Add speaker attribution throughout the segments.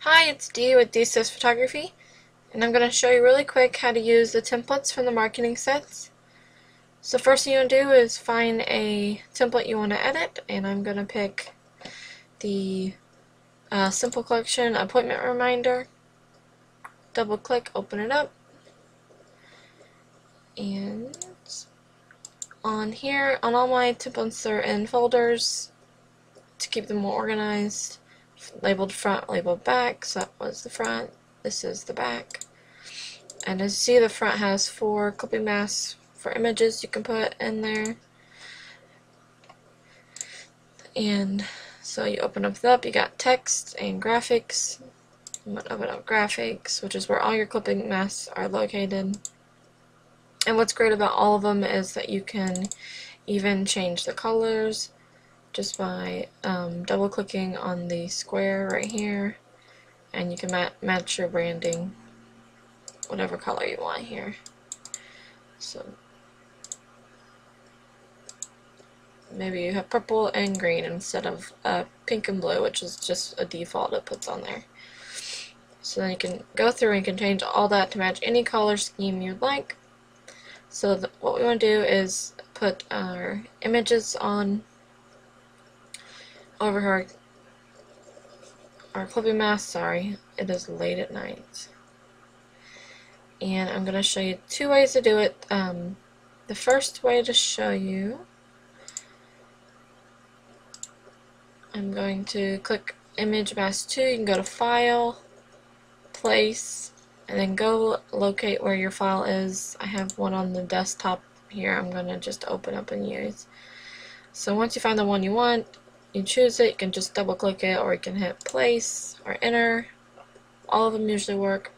Speaker 1: Hi, it's Dee with DSisk Photography, and I'm going to show you really quick how to use the templates from the marketing sets. So first thing you want to do is find a template you want to edit, and I'm going to pick the Simple Collection Appointment Reminder. Double click, open it up, and on here, on all my templates, they're in folders to keep them more organized. Labeled front, labeled back, so that was the front, this is the back. And as you see, the front has 4 clipping masks for images you can put in there. And so you open up, you got text and graphics. I'm going to open up graphics, which is where all your clipping masks are located. And what's great about all of them is that you can even change the colors just by double clicking on the square right here, and you can match your branding whatever color you want here. So maybe you have purple and green instead of pink and blue, which is just a default it puts on there. So then you can go through and you can change all that to match any color scheme you'd like. So what we want to do is put our images on over here. Our clipping mask, sorry, it is late at night. And I'm going to show you 2 ways to do it. The first way to show you, I'm going to click Image Mask 2, you can go to File, Place, and then go locate where your file is. I have one on the desktop here I'm going to just open up and use. So once you find the one you want, you choose it, you can just double click it, or you can hit Place or Enter. All of them usually work.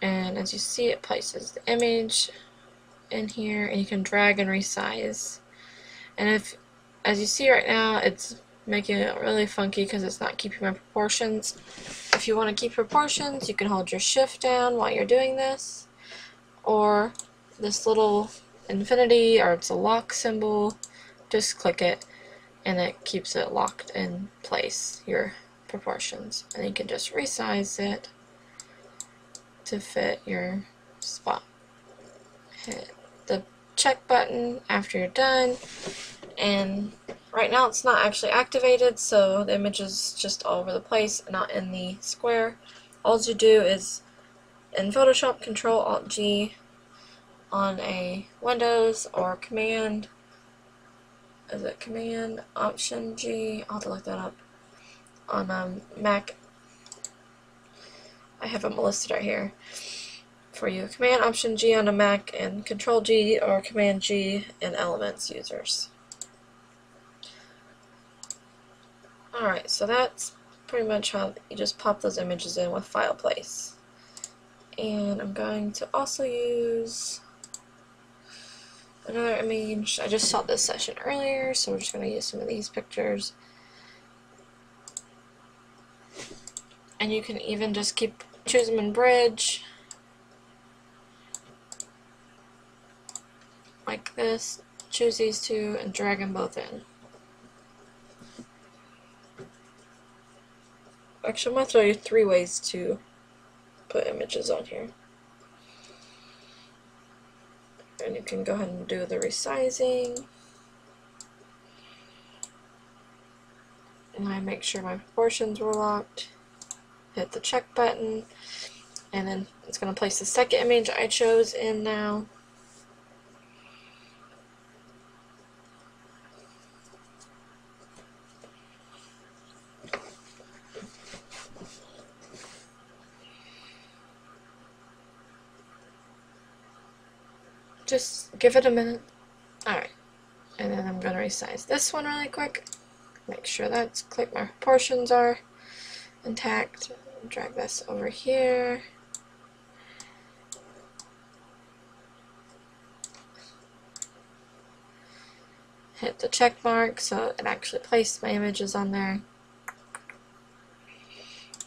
Speaker 1: And as you see, it places the image in here, and you can drag and resize. And as you see right now, it's making it really funky because it's not keeping my proportions. If you want to keep proportions, you can hold your shift down while you're doing this, or this little infinity, or it's a lock symbol, just click it and it keeps it locked in place, your proportions. And you can just resize it to fit your spot. Hit the check button after you're done, and right now it's not actually activated, so the image is just all over the place, not in the square. All you do is in Photoshop, Control-Alt-G on a Windows, or Command, is it Command Option G? I'll have to look that up. On Mac, I have them listed right here for you. Command Option G on a Mac, and Control G or Command G in Elements users. Alright, so that's pretty much how you just pop those images in with File Place. And I'm going to also use another image. I just saw this session earlier, so we're just going to use some of these pictures. And you can even just choose them in bridge, like this. Choose these 2 and drag them both in. Actually, I'm going to show you 3 ways to put images on here. And you can go ahead and do the resizing. And I make sure my proportions were locked. Hit the check button. And then it's going to place the second image I chose in now. Just give it a minute. Alright, and then I'm going to resize this one really quick. Make sure that's click my proportions are intact. Drag this over here. Hit the check mark so it actually placed my images on there.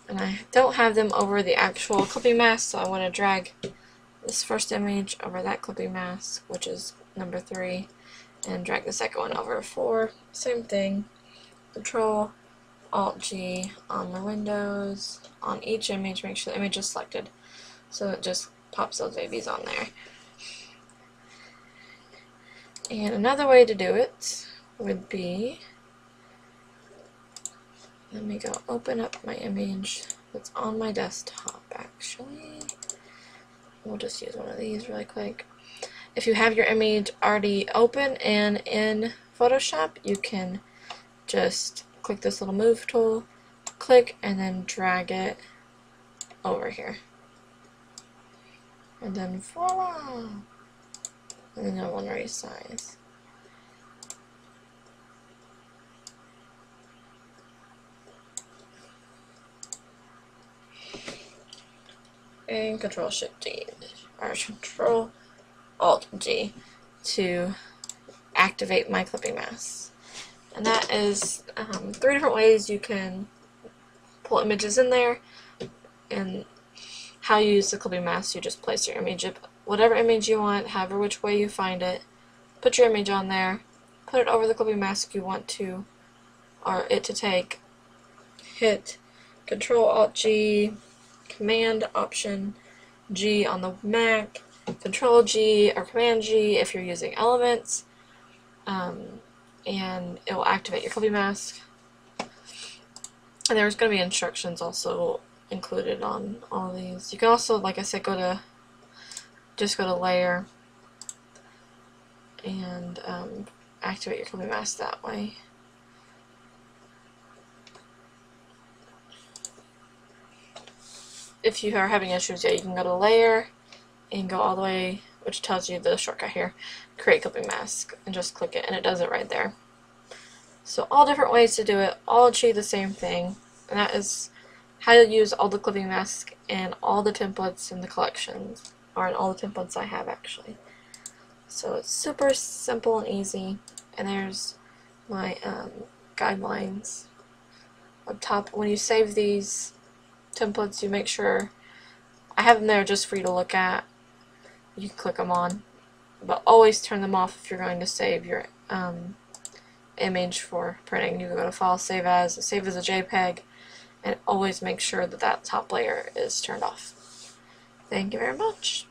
Speaker 1: And I don't have them over the actual clipping mask, so I want to drag this first image over that clipping mask, which is number 3, and drag the second one over 4. Same thing. Control Alt-G on the windows. On each image, make sure the image is selected. So it just pops those babies on there. And another way to do it would be, let me go open up my image that's on my desktop actually. We'll just use one of these really quick. If you have your image already open and in Photoshop, you can just click this little move tool, click, and then drag it over here. And then voila! And then I will resize. And Control-Shift-G, or Control-Alt-G to activate my clipping mask. And that is 3 different ways you can pull images in there. And how you use the clipping mask, you just place your image, whatever image you want, however which way you find it, put your image on there, put it over the clipping mask you want to, or it to take, hit Control-Alt-G, Command-Option-G on the Mac, Control-G or Command-G if you're using Elements, and it will activate your clipping mask. And there's going to be instructions also included on all of these. You can also, like I said, just go to Layer and activate your clipping mask that way. If you are having issues, yeah, you can go to Layer and go all the way, which tells you the shortcut here, Create Clipping Mask, and just click it, and it does it right there. So all different ways to do it, all achieve the same thing, and that is how you'll use all the clipping masks and all the templates in the collections, or in all the templates I have actually. So it's super simple and easy, and there's my guidelines up top. When you save these templates, you make sure, I have them there just for you to look at. You can click them on, but always turn them off if you're going to save your image for printing. You can go to File, Save As a JPEG, and always make sure that that top layer is turned off. Thank you very much.